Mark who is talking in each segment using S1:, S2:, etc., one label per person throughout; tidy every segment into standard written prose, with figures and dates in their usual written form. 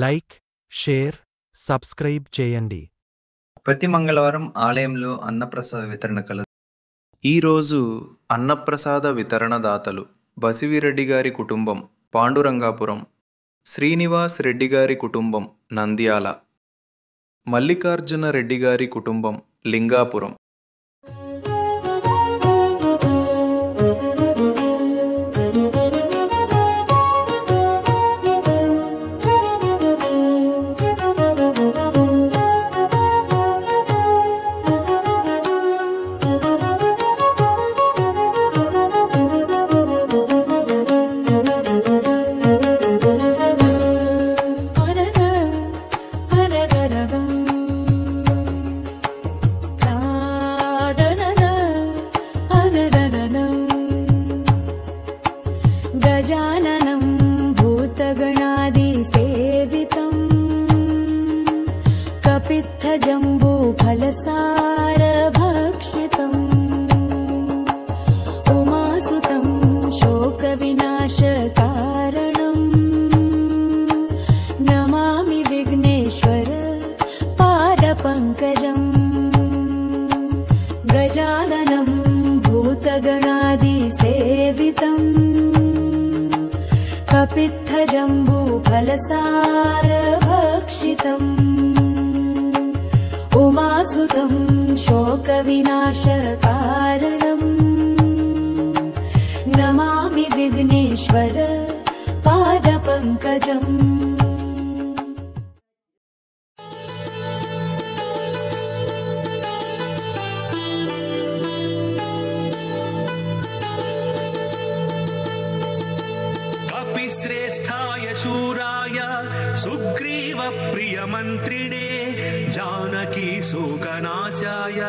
S1: Like, share, subscribe చేయండి.
S2: ప్రతి మంగళవారం ఆలయంలో అన్నప్రసాద వితరణ కలదు.
S3: ఈరోజు అన్నప్రసాద వితరణదాతలు బసివిరెడ్డి గారి కుటుంబం పాండురంగాపురం, శ్రీనివాస్ రెడ్డి గారి కుటుంబం నంద్యాల, మల్లికార్జున రెడ్డి గారి కుటుంబం లింగాపురం.
S4: गजाननं भूतगणादिसेवितं कपित्थजम्बूफलसारभक्षितम् उमासुतं शोकविनाशकारणं नमामि विघ्नेश्वर पादपङ्कजम्. गजाननं भूतगणादिसेवितम् कपित्थजम्बूफलसारभक्षितम् उमासुतं शोकविनाशकारणम् नमामि विघ्नेश्वर पादपङ्कजम्.
S5: श्रेष्ठाय शूराय सुग्रीव प्रियमन्त्रिणे जानकी शोकनाशाय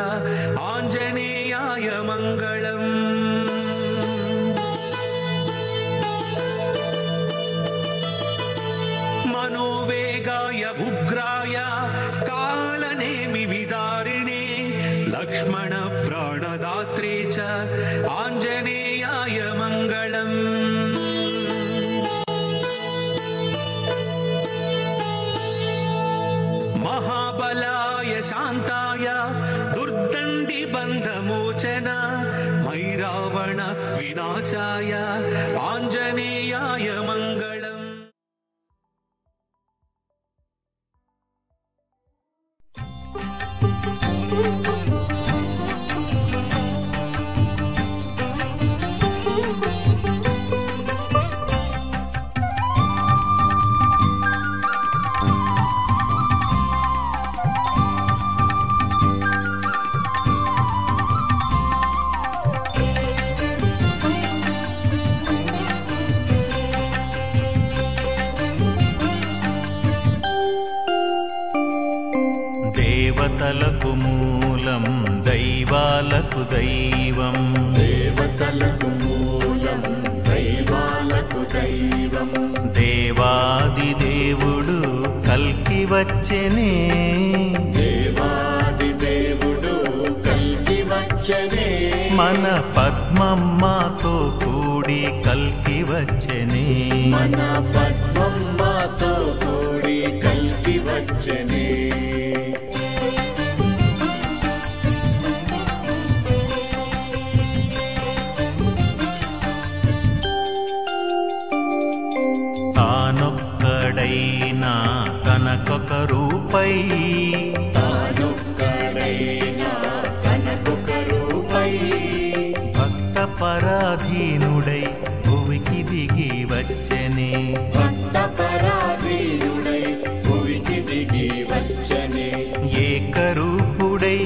S5: आञ्जनेयाय मङ्गलम्. मनोवेगाय उग्राय कालनेमि विदारिणे लक्ष्मण प्राणदात्रे च आञ्जनेयाय मङ्गलम्. महाबलाय शान्ताय दुर्दण्डिबन्धमोचन मैरावण विनाशाय आञ्जनेयाय मङ्गलम्.
S6: దేవతలకు మూలం దైవాలకు దైవం,
S7: దేవతలకు మూలం దైవాలకు దైవం,
S6: దేవాది దేవుడు కల్కి వచ్చెనే,
S7: దేవాది దేవుడు కల్కి వచ్చెనే,
S6: మన పద్మమ్మతో కూడి కల్కి వచ్చెనే,
S7: మన పద్మమ్మతో కూడి కల్కి వచ్చెనే.
S6: తానొక్కడైనా తనకొక రూపై,
S7: తానొక్కడైనా తనకొక రూపై,
S6: భక్త పరాధీనుడై భువికి దిగి వచ్చెనే,
S7: భక్త పరాధీనుడై భువికి దిగి వచ్చెనే,
S6: ఏకరూపుడై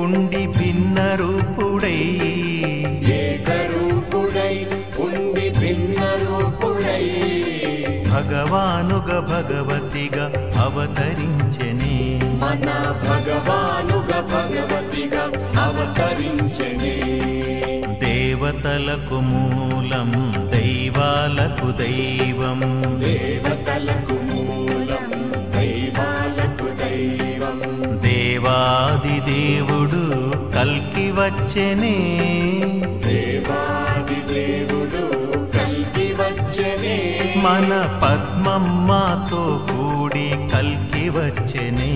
S6: ఉండి భిన్న రూపుడై,
S7: ఏకరూపుడై ఉండి భిన్న రూపుడై,
S6: భగవానుగా భగవతిగా అవతరించెనే,
S7: మన భగవానుగా భగవతిగా అవతరించెనే.
S6: దేవతలకు మూలం దైవాలకు దైవం,
S7: దేవతలకు మూలం దైవాలకు దైవం,
S6: దేవాది దేవుడు కల్కి వచ్చెనే,
S7: దేవాది దేవుడు కల్కి వచ్చెనే,
S6: మన పద్మమ్మతో కూడి కల్కి వచ్చెనే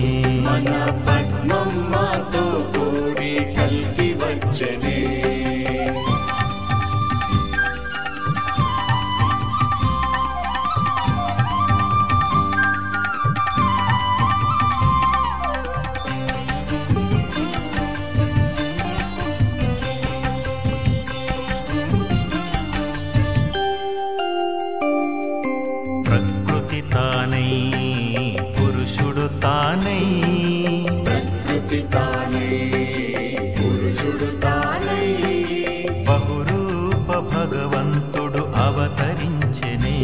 S7: మన పద్మమ్మతో కూడి కల్కి వచ్చెనే
S6: ప్రకృతి తానై పురుషుడు తానై
S7: ప్రకృతి తానై పురుషుడు తానై
S6: బహురూప భగవంతుడు అవతరించెనే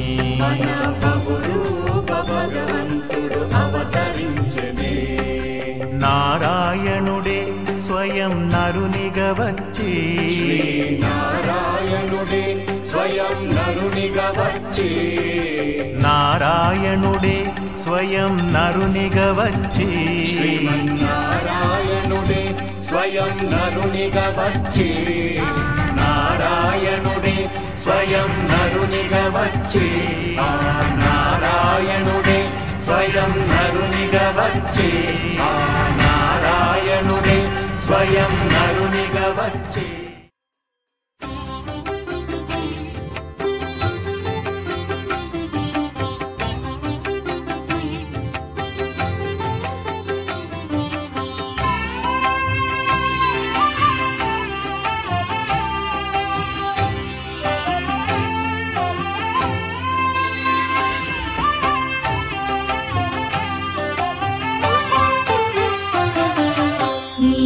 S7: మన బహురూప భగవంతుడు అవతరించెనే
S6: నారాయణుడే స్వయం నరునిగా వచ్చి
S7: నారాయణుడే స్వయం నరునిగా వచ్చి
S6: నారాయణుడే స్వయం నరునిగా వచ్చి
S7: నారాయణుడే స్వయం నరునిగా వచ్చి నారాయణుడే స్వయం నరునిగా వచ్చి నారాయణుడే స్వయం నరునిగా వచ్చి నారాయణుడే స్వయం నరునిగా వచ్చి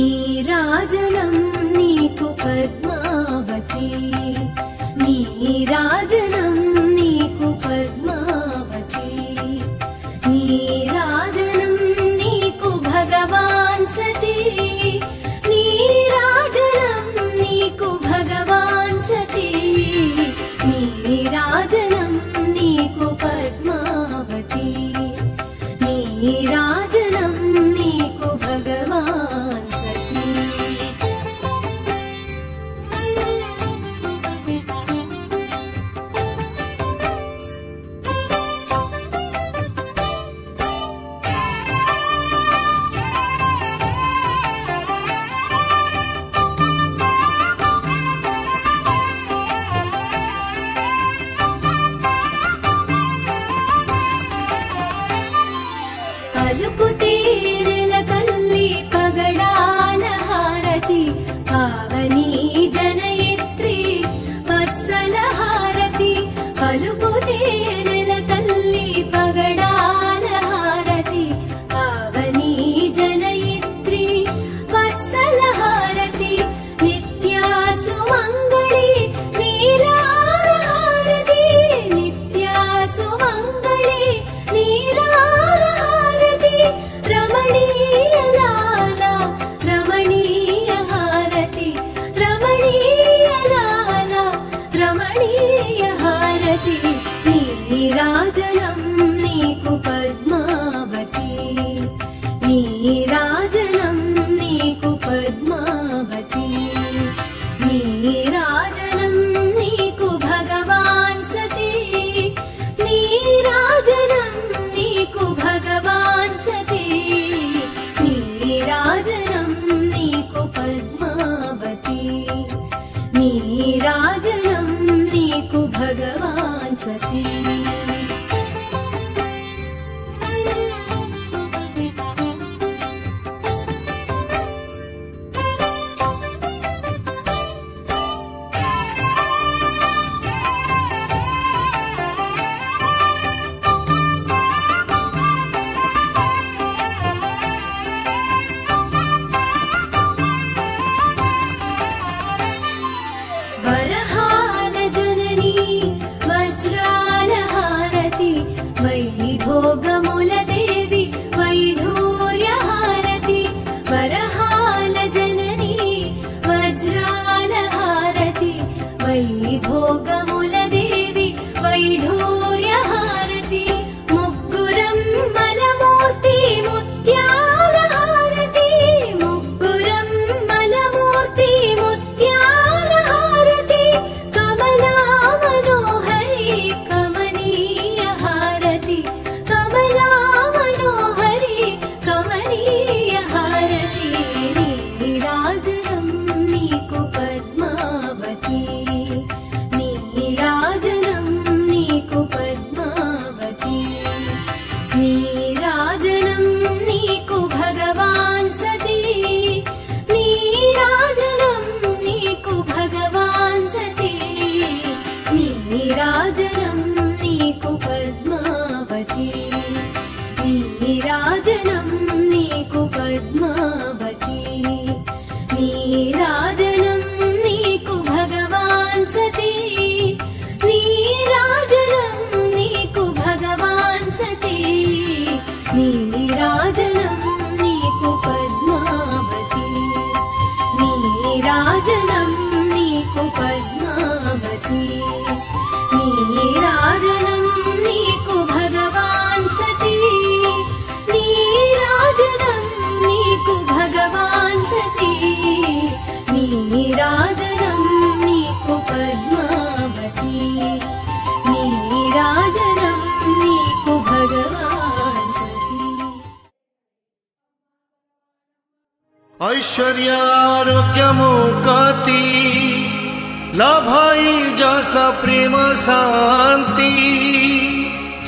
S4: నీరాజనం నీకు పద్మావతి నీరాజనం నీకు పద్మావతి నీరాజనం నీకు భగవాన్ సతీ నీరాజనం నీకు భగవాన్ సతీ నీరాజనం నీకు పద్మావతి నీరాజనం నీకు భగవాన్ సతీ పలుకుతే నెలకల్లి పగడాల హారతి పావని జనయిత్రి వత్సల హారతి పలుకుతే నెలకల్లి పగడాల హారతి పావని జనయిత్రి వత్సల హారతి నిత్యాసు మంగళి నీలాల హారతి నిత్యాసు మంగళి నీలాల హారతి రమణీయ లాల రమణీయ హారతి రమణీయ లాల రమణీయ హారతి నీరాజనం నీకు పద్మావతి నీరాజనం నీకు పద్మావతి నీరాజనం నీకు భగవాన్ సతీ నీరాజనం నీకు భగవాన్ సతీ నీరాజనం నీకు పద్మావతి నీరాజనం నీకు భగవాన్ సతీ వరహాల జననీ వజ్రాల హారతి నీరాజనం నీకు పద్మావతి నీరాజనం నీకు పద్మావతి నీరాజనం నీకు భగవాన్ సతీ నీరాజనం నీకు భగవాన్ సతీ నీరాజనం నీకు పద్మావతి నీరాజనం నీకు భగవాన్ సతీ
S8: ऐश्वर्यारोग्यमुक्ति लाभाई जसा प्रेम शांति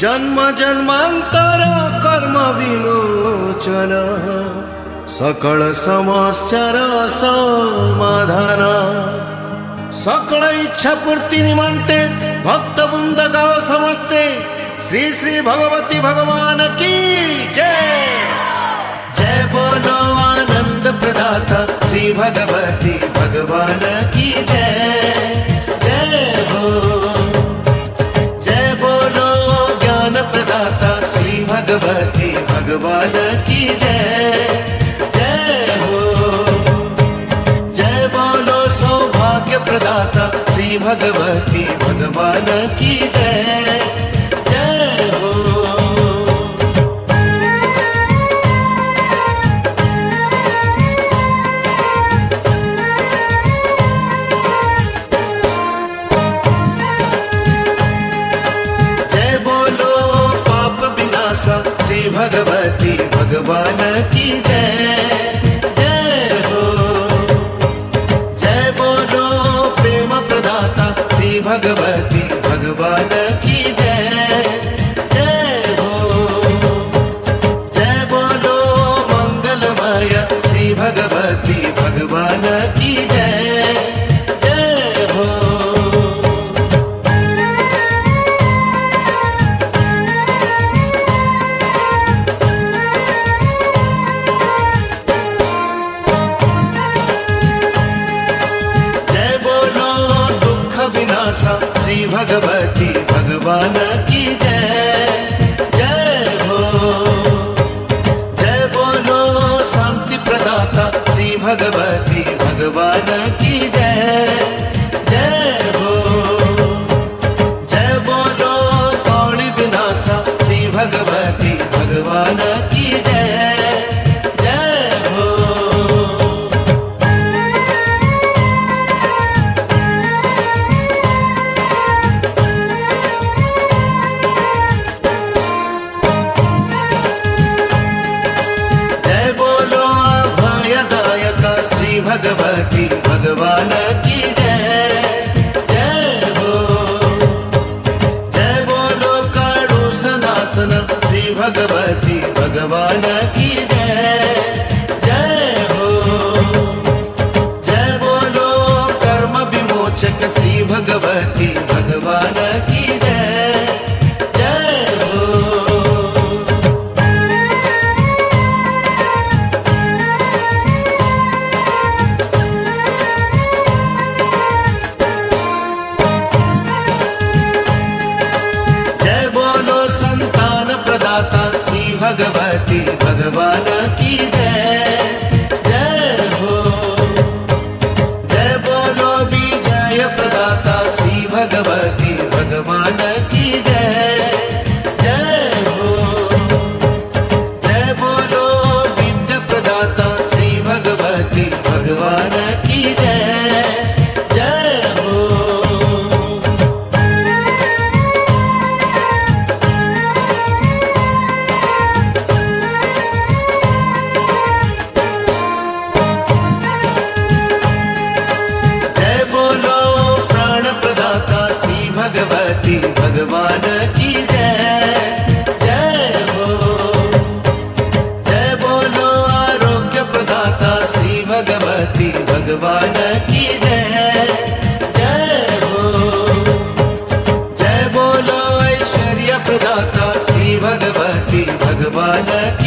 S8: जन्म जन्मांतर कर्म विमोचन सकल समस्यार समाधान सकल इच्छा पूर्ति निमंते भक्त वृंद गाओ समस्ते श्री श्री भगवती भगवान की जय। जय बोलो आनंद प्रदाता श्री भगवती भगवान की जय। जय हो जय बोलो ज्ञान प्रदाता श्री भगवती भगवान की जय। जय हो जय बोलो सौभाग्य प्रदाता श्री भगवती भगवान की जय। जय हो श्री भगवती भगवान की जय। जय हो जय बोलो प्रेम प्रदाता श्री भगवती भगवान की जय। जय हो जय बोलो मंगलमय श्री भगवती भगवान की जय। जय हो श्री भगवती भगवान की जय। जय हो जय बोलो शांति प्रदाता श्री भगवती भगवान की जय। जय हो जय बोलो कौड़ी विनाशा श्री भगवती भगवान की जय। जय हो भगवती भगवान की जय। जय हो जय बोलो काड़ू सनासन श्री भगवती भगवान की जय। जय हो जय बोलो कर्म विमोचक श्री भगवती भगवान की जय। जय हो भगवती भगवान की जय। जय हो जय बोलो विजय प्रदाता श्री भगवती भगवान की जय। जय हो जय बोलो विद्या प्रदाता श्री भगवती भगवान की जय। जय हो भगवती भगवान की जय। जय हो जय बोलो आरोग्य प्रदाता श्री भगवती भगवान की जय। जय हो जय बोलो ऐश्वर्य प्रदाता श्री भगवती भगवान की